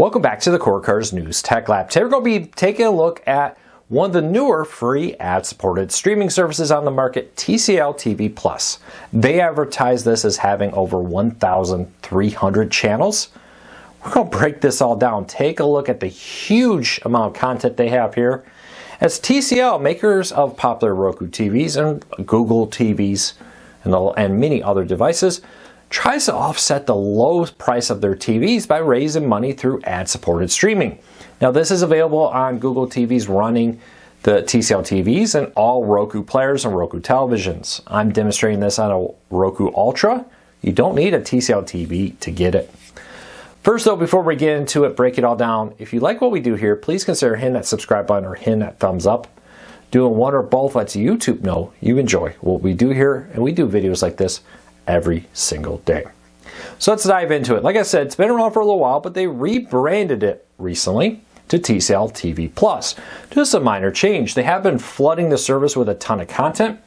Welcome back to the Core Cars News Tech Lab. Today we're going to be taking a look at one of the newer free ad-supported streaming services on the market, TCL TV Plus. They advertise this as having over 1,300 channels. We're going to break this all down, take a look at the huge amount of content they have here. As TCL, makers of popular Roku TVs and Google TVs and many other devices, tries to offset the low price of their TVs by raising money through ad-supported streaming. Now this is available on Google TVs running the TCL TVs and all Roku players and Roku televisions. I'm demonstrating this on a Roku Ultra. You don't need a TCL TV to get it. First though, before we get into it, break it all down, if you like what we do here, please consider hitting that subscribe button or hitting that thumbs up. Doing one or both lets YouTube know you enjoy what we do here, and we do videos like this every single day. So let's dive into it. Like I said, it's been around for a little while, but they rebranded it recently to TCL TV Plus. Just a minor change. They have been flooding the service with a ton of content.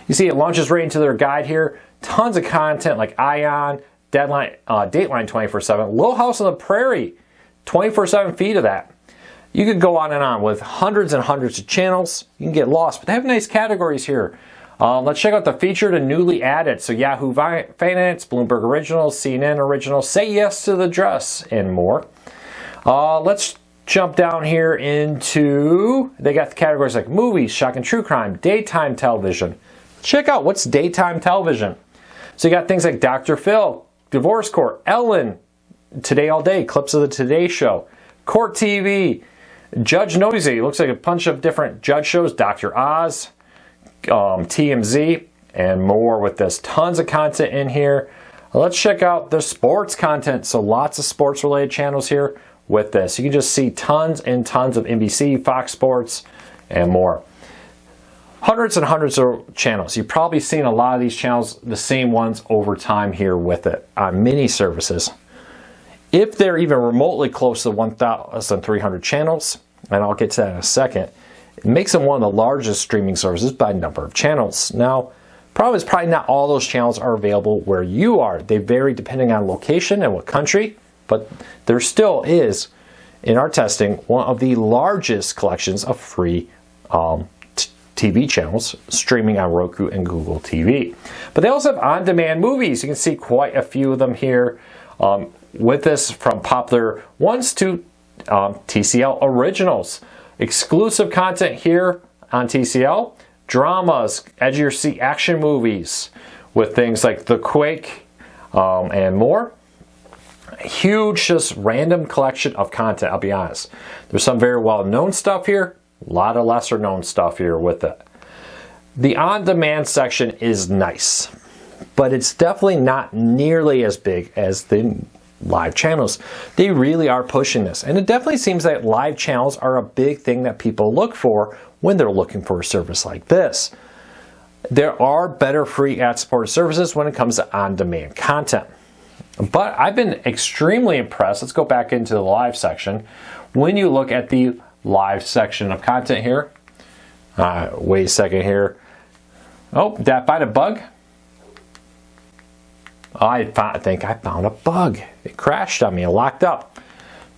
You see it launches right into their guide here. Tons of content like Ion, Dateline 24/7, Little House on the Prairie, 24/7 feed of that. You could go on and on with hundreds and hundreds of channels. You can get lost, but they have nice categories here. Let's check out the featured and newly added. So Yahoo Finance, Bloomberg Originals, CNN Originals, Say Yes to the Dress, and more. Let's jump down here into, they got the categories like movies, shock and true crime, daytime television. Check out what's daytime television. So you got things like Dr. Phil, Divorce Court, Ellen, Today All Day, clips of the Today Show, Court TV, Judge Noisy, looks like a bunch of different judge shows, Dr. Oz, TMZ, and more with this. Tons of content in here. Let's check out the sports content. So lots of sports related channels here with this. You can just see tons and tons of NBC, Fox Sports, and more. Hundreds and hundreds of channels. You've probably seen a lot of these channels, the same ones over time here with it on many services. If they're even remotely close to 1,300 channels, and I'll get to that in a second, it makes them one of the largest streaming services by number of channels. Now, problem is probably not all those channels are available where you are. They vary depending on location and what country, but there still is, in our testing, one of the largest collections of free TV channels streaming on Roku and Google TV. But they also have on-demand movies. You can see quite a few of them here with this, from popular ones to TCL Originals. Exclusive content here on TCL, dramas, edge of your seat action movies with things like The Quake and more. Huge, just random collection of content, I'll be honest. There's some very well-known stuff here, a lot of lesser-known stuff here with it. The on-demand section is nice, but it's definitely not nearly as big as the live channels. They really are pushing this, and it definitely seems that live channels are a big thing that people look for when they're looking for a service like this. There are better free ad-supported services when it comes to on-demand content, but I've been extremely impressed. Let's go back into the live section. When you look at the live section of content here, wait a second here. Oh, did I find a bug? I think I found a bug. It crashed on me, it locked up.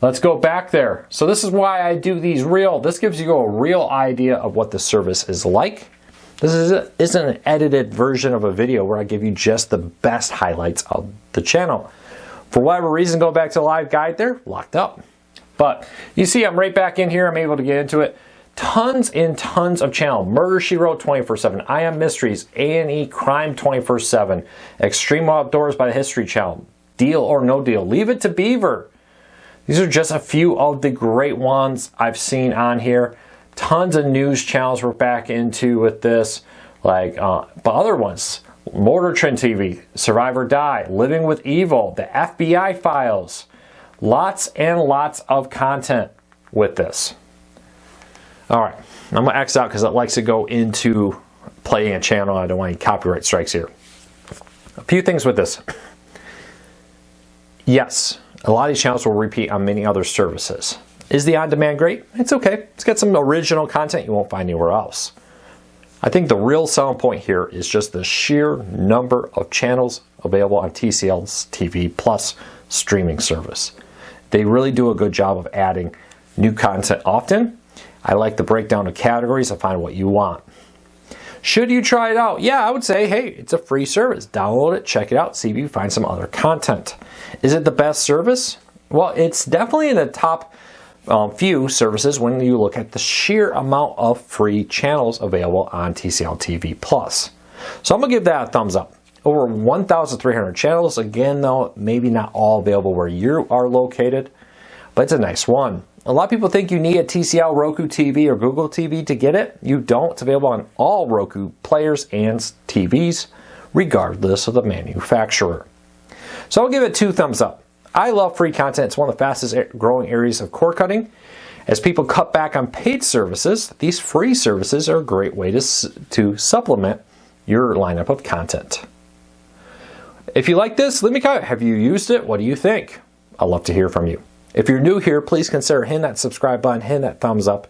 Let's go back there. So this is why I do these this gives you a real idea of what the service is like. This isn't an edited version of a video where I give you just the best highlights of the channel. For whatever reason, go back to the live guide there, locked up. But you see I'm right back in here, I'm able to get into it. Tons and tons of channel. Murder, She Wrote 24/7, I Am Mysteries, A&E Crime 24/7, Extreme Outdoors by the History Channel, Deal or No Deal, Leave It to Beaver. These are just a few of the great ones I've seen on here. Tons of news channels we're back into with this, like but other ones, Mortar Trend TV, Survive or Die, Living with Evil, the FBI Files. Lots and lots of content with this. All right, I'm gonna X out because it likes to go into playing a channel. I don't want any copyright strikes here. A few things with this. Yes, a lot of these channels will repeat on many other services. Is the on-demand great? It's okay. It's got some original content you won't find anywhere else. I think the real selling point here is just the sheer number of channels available on TCL's TV Plus streaming service. They really do a good job of adding new content often. I like the breakdown of categories to find what you want. Should you try it out? Yeah, I would say, hey, it's a free service. Download it, check it out, see if you find some other content. Is it the best service? Well, it's definitely in the top few services when you look at the sheer amount of free channels available on TCL TV Plus. So I'm going to give that a thumbs up. Over 1,300 channels. Again, though, maybe not all available where you are located, but it's a nice one. A lot of people think you need a TCL Roku TV or Google TV to get it. You don't. It's available on all Roku players and TVs, regardless of the manufacturer. So I'll give it 2 thumbs up. I love free content. It's one of the fastest growing areas of cord cutting. As people cut back on paid services, these free services are a great way to supplement your lineup of content. If you like this, leave me a comment. Have you used it? What do you think? I'd love to hear from you. If you're new here, please consider hitting that subscribe button, hitting that thumbs up.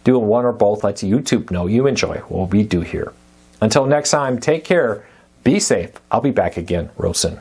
Doing one or both lets YouTube know you enjoy what we do here. Until next time, take care, be safe. I'll be back again real soon.